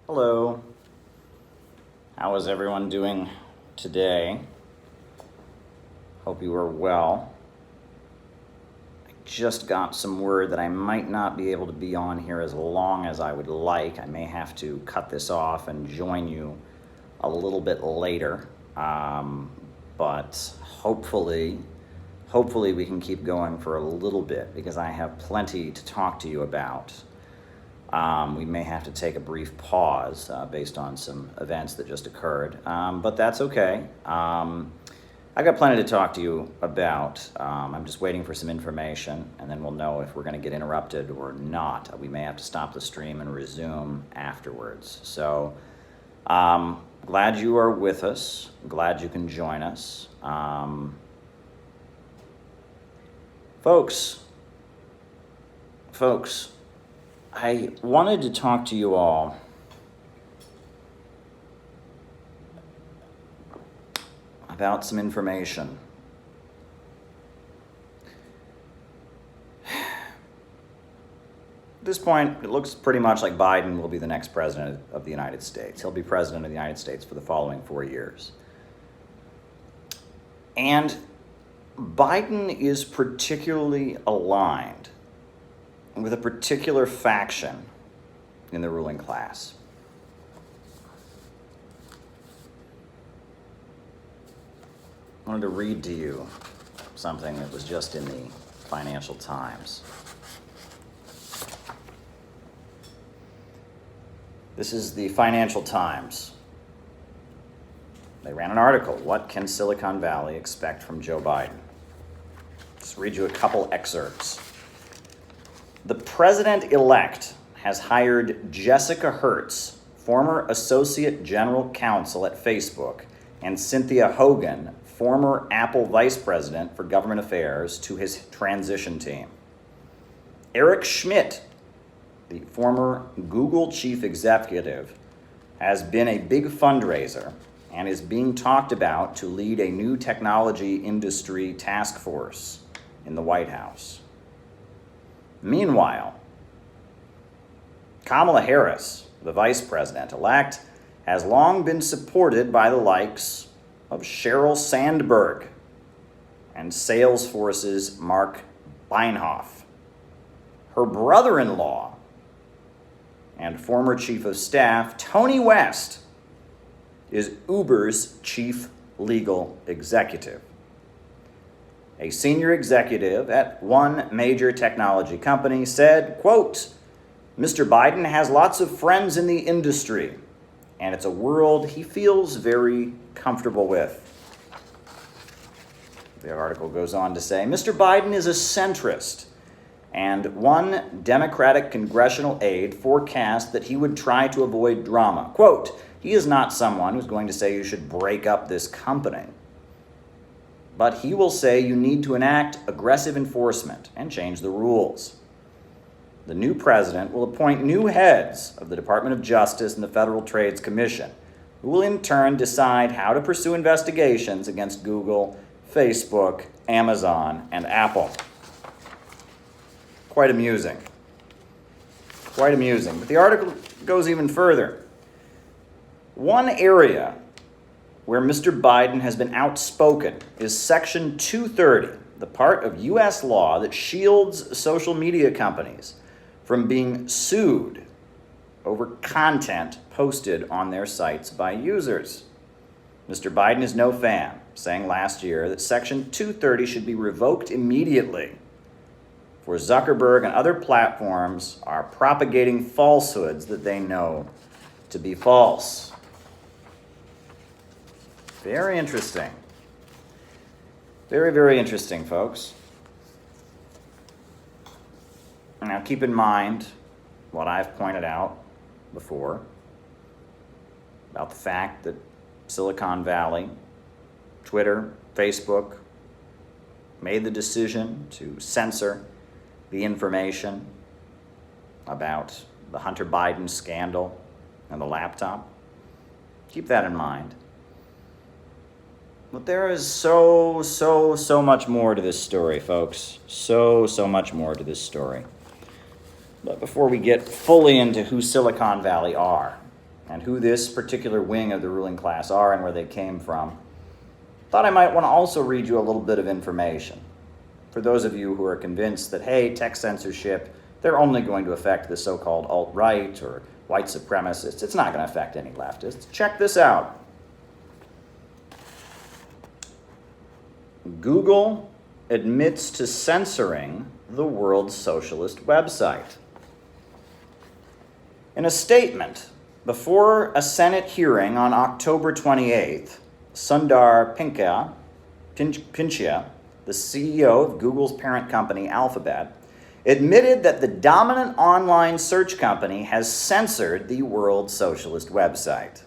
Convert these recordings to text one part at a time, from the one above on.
Hello. How is everyone doing today? Hope you are well. I just got some word that I might not be able to be on here as long as I would like. I may have to cut this off and join you a little bit later. But hopefully we can keep going for a little bit because I have plenty to talk to you about. We may have to take a brief pause based on some events that just occurred, but that's okay. I've got plenty to talk to you about. I'm just waiting for some information, and then we'll know if we're going to get interrupted or not. We may have to stop the stream and resume afterwards. So, glad you are with us. Glad you can join us. Folks, I wanted to talk to you all about some information. At this point, it looks pretty much like Biden will be the next president of the United States. He'll be president of the United States for the following 4 years. And Biden is particularly aligned with a particular faction in the ruling class. I wanted to read to you something that was just in the Financial Times. This is the Financial Times. They ran an article, "What can Silicon Valley expect from Joe Biden?" Just read you a couple excerpts. The president-elect has hired Jessica Hertz, former Associate General Counsel at Facebook, and Cynthia Hogan, former Apple Vice President for Government Affairs, to his transition team. Eric Schmidt, the former Google Chief Executive, has been a big fundraiser and is being talked about to lead a new technology industry task force in the White House. Meanwhile, Kamala Harris, the vice president-elect, has long been supported by the likes of Sheryl Sandberg and Salesforce's Mark Beinhoff. Her brother-in-law and former chief of staff, Tony West, is Uber's chief legal executive. A senior executive at one major technology company said, quote, "Mr. Biden has lots of friends in the industry, and it's a world he feels very comfortable with." The article goes on to say, "Mr. Biden is a centrist, and one Democratic congressional aide forecast that he would try to avoid drama. Quote, he is not someone who's going to say you should break up this company. But he will say you need to enact aggressive enforcement and change the rules. The new president will appoint new heads of the Department of Justice and the Federal Trade Commission, who will in turn decide how to pursue investigations against Google, Facebook, Amazon, and Apple." Quite amusing. But the article goes even further. One area where Mr. Biden has been outspoken is Section 230, the part of U.S. law that shields social media companies from being sued over content posted on their sites by users. Mr. Biden is no fan, saying last year that Section 230 should be revoked immediately, for Zuckerberg and other platforms are propagating falsehoods that they know to be false. Very interesting. Very, very interesting, folks. Now, keep in mind what I've pointed out before about the fact that Silicon Valley, Twitter, Facebook, made the decision to censor the information about the Hunter Biden scandal and the laptop. Keep that in mind. But there is so much more to this story, folks. So much more to this story. But before we get fully into who Silicon Valley are, and who this particular wing of the ruling class are and where they came from, thought I might want to also read you a little bit of information. For those of you who are convinced that, hey, tech censorship, they're only going to affect the so-called alt-right or white supremacists. It's not going to affect any leftists. Check this out. Google admits to censoring the World Socialist website. In a statement before a Senate hearing on October 28th, Sundar Pichai, the CEO of Google's parent company, Alphabet, admitted that the dominant online search company has censored the World Socialist website.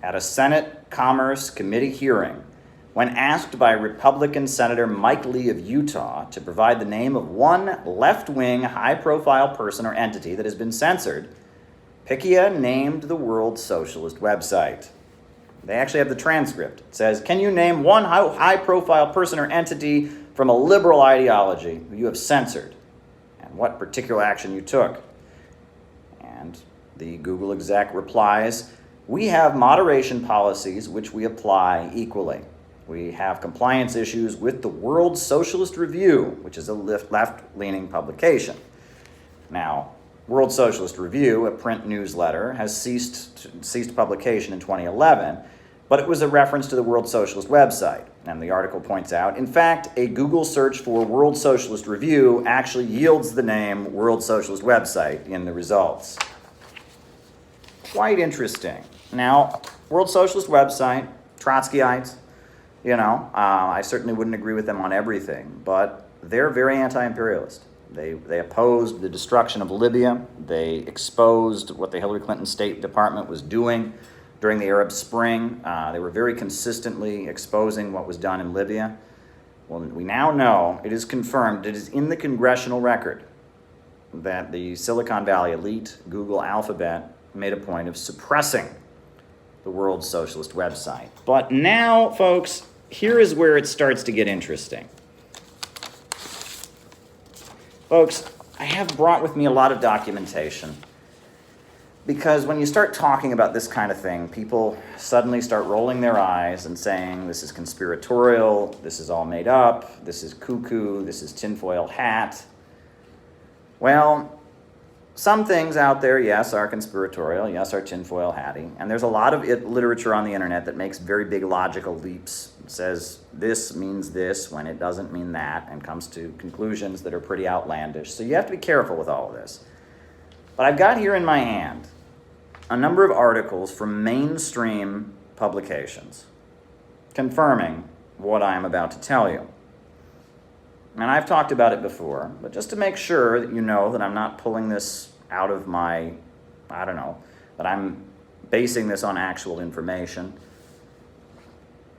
At a Senate Commerce Committee hearing, when asked by Republican Senator Mike Lee of Utah to provide the name of one left-wing, high-profile person or entity that has been censored, Pichai named the World Socialist website. They actually have the transcript. It says, can you name one high-profile person or entity from a liberal ideology who you have censored, and what particular action you took? And the Google exec replies, we have moderation policies which we apply equally. We have compliance issues with the World Socialist Review, which is a left-leaning publication. Now, World Socialist Review, a print newsletter, has ceased publication in 2011, but it was a reference to the World Socialist website. And the article points out, in fact, a Google search for World Socialist Review actually yields the name World Socialist website in the results. Quite interesting. Now, World Socialist website, Trotskyites, I certainly wouldn't agree with them on everything, but they're very anti-imperialist. They opposed the destruction of Libya. They exposed what the Hillary Clinton State Department was doing during the Arab Spring. They were very consistently exposing what was done in Libya. Well, we now know, it is confirmed, it is in the congressional record that the Silicon Valley elite, Google, Alphabet, made a point of suppressing the World Socialist website. But now, folks, here is where it starts to get interesting. Folks, I have brought with me a lot of documentation because when you start talking about this kind of thing, people suddenly start rolling their eyes and saying, this is conspiratorial, this is all made up, this is cuckoo, this is tinfoil hat. Well, some things out there, yes, are conspiratorial, yes, are tinfoil hatty, and there's a lot of literature on the internet that makes very big logical leaps. It says this means this when it doesn't mean that, and comes to conclusions that are pretty outlandish. So you have to be careful with all of this. But I've got here in my hand a number of articles from mainstream publications confirming what I am about to tell you. And I've talked about it before, but just to make sure that you know that I'm not pulling this out of my, that I'm basing this on actual information.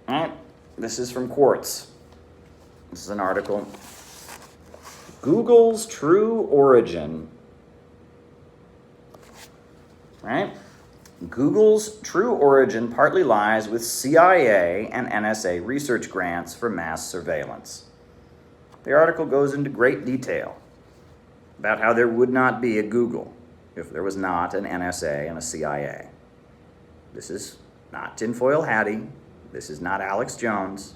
All right, this is from Quartz. This is an article. Google's true origin. Right? Google's true origin partly lies with CIA and NSA research grants for mass surveillance. The article goes into great detail about how there would not be a Google if there was not an NSA and a CIA. This is not tinfoil hatty. This is not Alex Jones.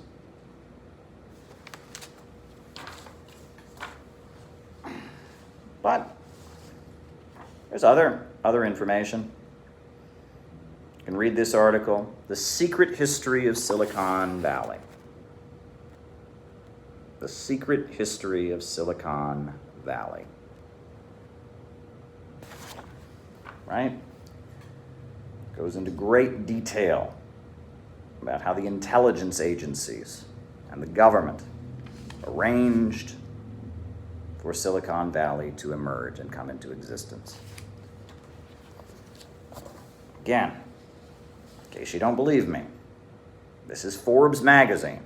But there's other information. You can read this article, The Secret History of Silicon Valley. The Secret History of Silicon Valley. Right? Goes into great detail about how the intelligence agencies and the government arranged for Silicon Valley to emerge and come into existence. Again, in case you don't believe me, this is Forbes magazine.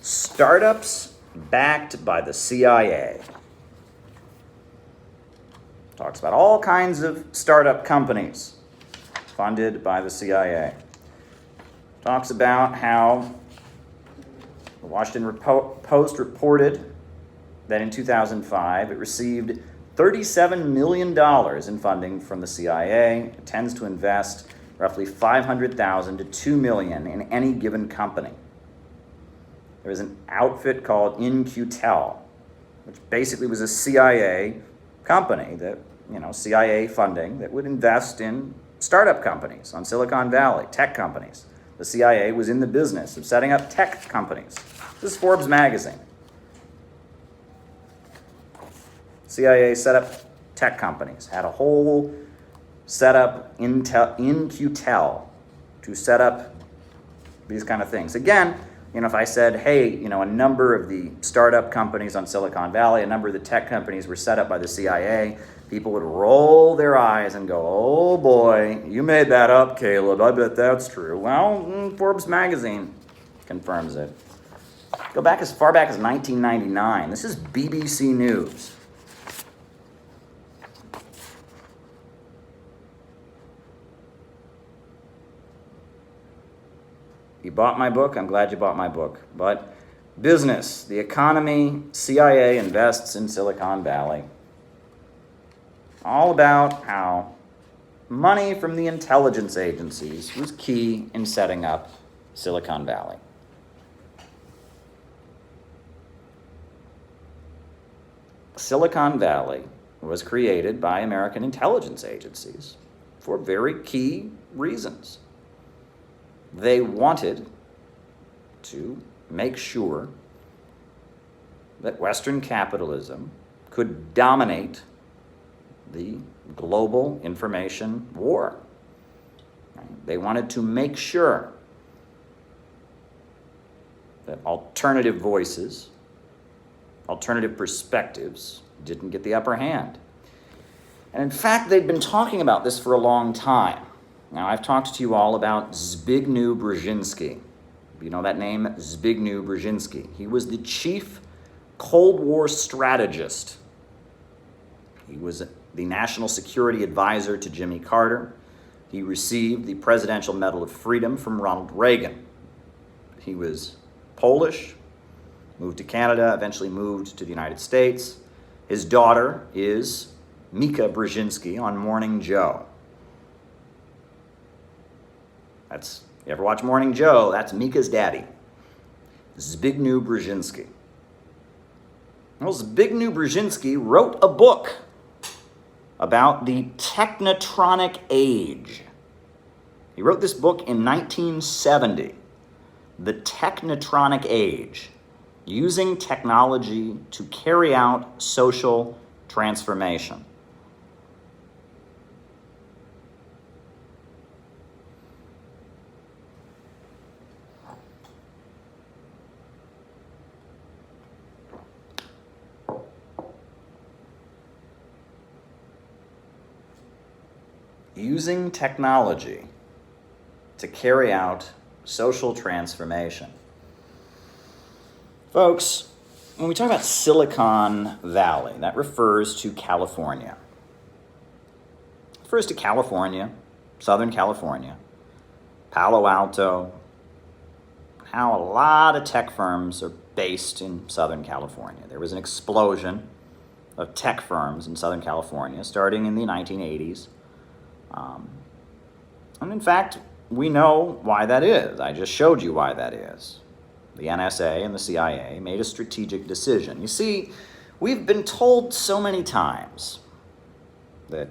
Startups backed by the CIA. Talks about all kinds of startup companies funded by the CIA. Talks about how the Washington Post reported that in 2005 it received $37 million in funding from the CIA. It tends to invest roughly $500,000 to $2 million in any given company. There was an outfit called In-Q-Tel, which basically was a CIA company that, CIA funding that would invest in startup companies on Silicon Valley, tech companies. The CIA was in the business of setting up tech companies. This is Forbes magazine. CIA set up tech companies, had a whole setup in Q-Tel to set up these kind of things. Again, if I said, hey, a number of the startup companies on Silicon Valley, a number of the tech companies were set up by the CIA, people would roll their eyes and go, oh boy, you made that up, Caleb. I bet that's true. Well, Forbes magazine confirms it. Go back as far back as 1999. This is BBC News. You bought my book? I'm glad you bought my book. But business, the economy, CIA invests in Silicon Valley. All about how money from the intelligence agencies was key in setting up Silicon Valley. Silicon Valley was created by American intelligence agencies for very key reasons. They wanted to make sure that Western capitalism could dominate the global information war. They wanted to make sure that alternative voices, alternative perspectives didn't get the upper hand. And in fact, they'd been talking about this for a long time. Now, I've talked to you all about Zbigniew Brzezinski. You know that name, Zbigniew Brzezinski. He was the chief Cold War strategist. He was the national security advisor to Jimmy Carter. He received the Presidential Medal of Freedom from Ronald Reagan. He was Polish, moved to Canada, eventually moved to the United States. His daughter is Mika Brzezinski on Morning Joe. You ever watch Morning Joe? That's Mika's daddy, Zbigniew Brzezinski. Well, Zbigniew Brzezinski wrote a book about the technotronic age. He wrote this book in 1970, The Technotronic Age, Using Technology to Carry Out Social Transformation. Using technology to carry out social transformation. Folks, when we talk about Silicon Valley, that refers to California. It refers to California, Southern California, Palo Alto, how a lot of tech firms are based in Southern California. There was an explosion of tech firms in Southern California starting in the 1980s. And in fact, we know why that is. I just showed you why that is. The NSA and the CIA made a strategic decision. You see, we've been told so many times that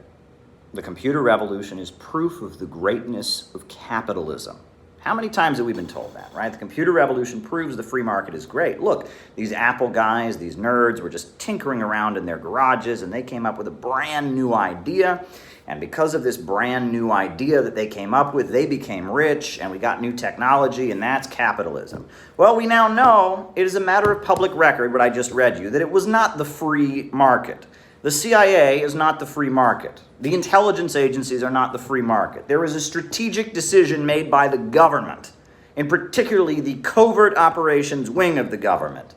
the computer revolution is proof of the greatness of capitalism. How many times have we been told that, right? The computer revolution proves the free market is great. Look, these Apple guys, these nerds were just tinkering around in their garages and they came up with a brand new idea. And because of this brand new idea that they came up with, they became rich and we got new technology, and that's capitalism. Well, we now know it is a matter of public record, what I just read you, that it was not the free market. The CIA is not the free market. The intelligence agencies are not the free market. There is a strategic decision made by the government, and particularly the covert operations wing of the government,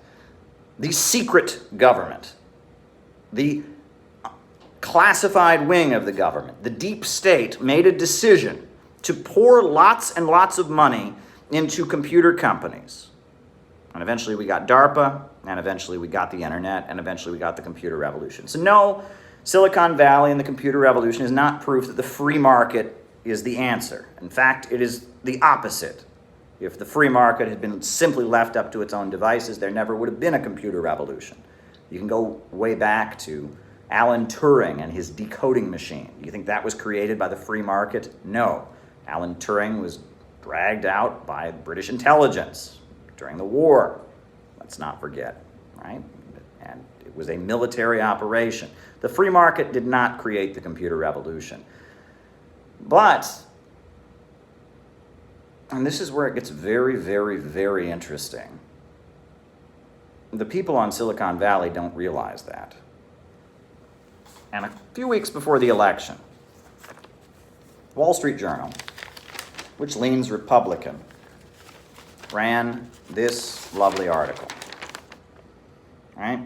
the secret government, the classified wing of the government, the deep state, made a decision to pour lots and lots of money into computer companies. And eventually we got DARPA, and eventually we got the internet, and eventually we got the computer revolution. So no, Silicon Valley and the computer revolution is not proof that the free market is the answer. In fact, it is the opposite. If the free market had been simply left up to its own devices, there never would have been a computer revolution. You can go way back to Alan Turing and his decoding machine. Do you think that was created by the free market? No. Alan Turing was dragged out by British intelligence during the war. Let's not forget, right? And it was a military operation. The free market did not create the computer revolution. But, and this is where it gets very, very, very interesting, the people on Silicon Valley don't realize that. And a few weeks before the election, Wall Street Journal, which leans Republican, ran this lovely article. Right?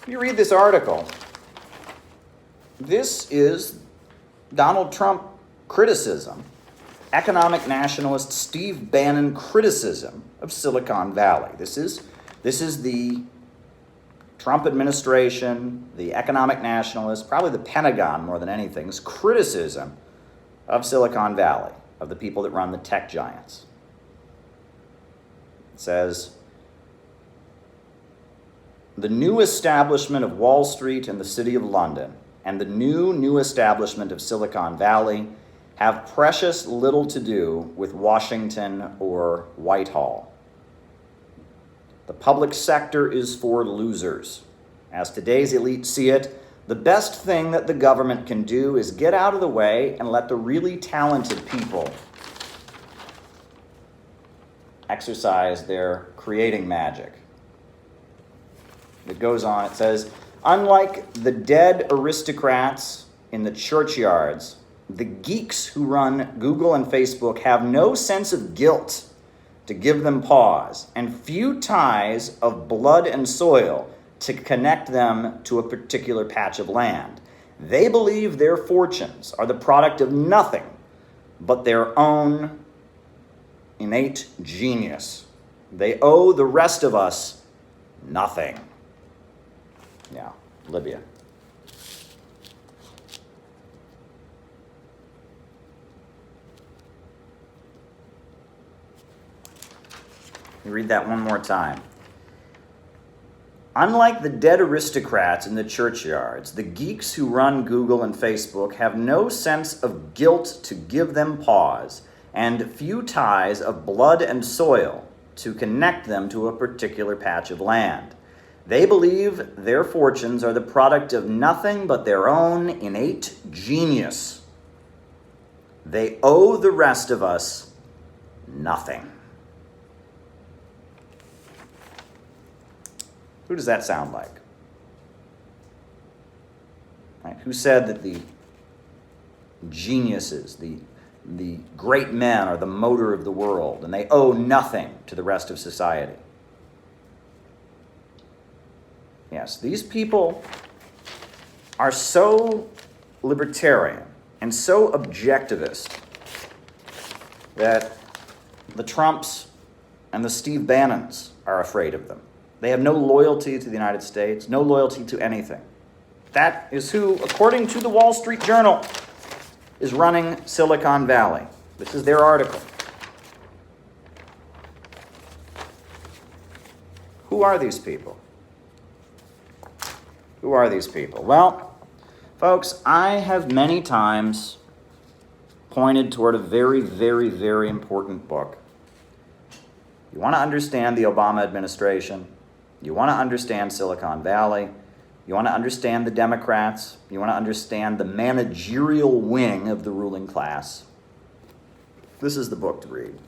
You read this article. This is Donald Trump criticism, economic nationalist Steve Bannon criticism of Silicon Valley. This is the Trump administration, the economic nationalists, probably the Pentagon more than anything's criticism of Silicon Valley, of the people that run the tech giants. It says, the new establishment of Wall Street and the City of London and the new establishment of Silicon Valley have precious little to do with Washington or Whitehall. The public sector is for losers. As today's elite see it, the best thing that the government can do is get out of the way and let the really talented people exercise their creating magic. It goes on, it says, unlike the dead aristocrats in the churchyards, the geeks who run Google and Facebook have no sense of guilt to give them pause, and few ties of blood and soil to connect them to a particular patch of land. They believe their fortunes are the product of nothing but their own innate genius. They owe the rest of us nothing. Yeah, Libya. You read that one more time. Unlike the dead aristocrats in the churchyards, the geeks who run Google and Facebook have no sense of guilt to give them pause, and few ties of blood and soil to connect them to a particular patch of land. They believe their fortunes are the product of nothing but their own innate genius. They owe the rest of us nothing. Who does that sound like? Right? Who said that the geniuses, the great men are the motor of the world and they owe nothing to the rest of society? Yes, these people are so libertarian and so objectivist that the Trumps and the Steve Bannons are afraid of them. They have no loyalty to the United States, no loyalty to anything. That is who, according to the Wall Street Journal, is running Silicon Valley. This is their article. Who are these people? Who are these people? Well, folks, I have many times pointed toward a very, very, very important book. You want to understand the Obama administration. You want to understand Silicon Valley. You want to understand the Democrats. You want to understand the managerial wing of the ruling class. This is the book to read.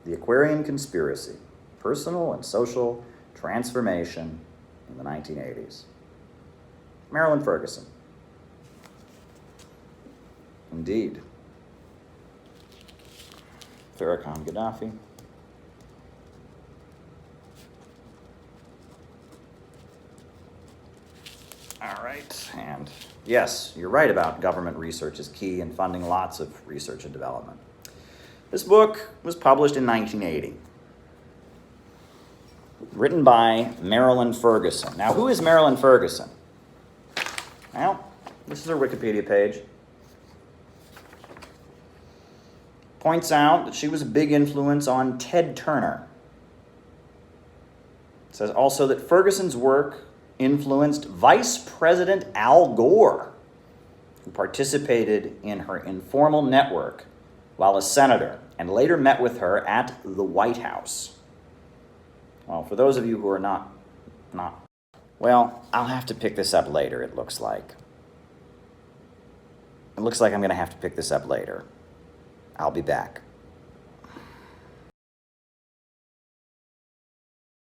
The Aquarian Conspiracy, Personal and Social Transformation in the 1980s. Marilyn Ferguson. Indeed. Farrakhan Gaddafi. All right, and yes, you're right about government research is key in funding lots of research and development. This book was published in 1980. written by Marilyn Ferguson. Now, who is Marilyn Ferguson? Well, this is her Wikipedia page. Points out that she was a big influence on Ted Turner. It says also that Ferguson's work influenced Vice President Al Gore, who participated in her informal network while a senator and later met with her at the White House. Well, for those of you who are not, well, I'll have to pick this up later, it looks like. It looks like I'm going to have to pick this up later. I'll be back.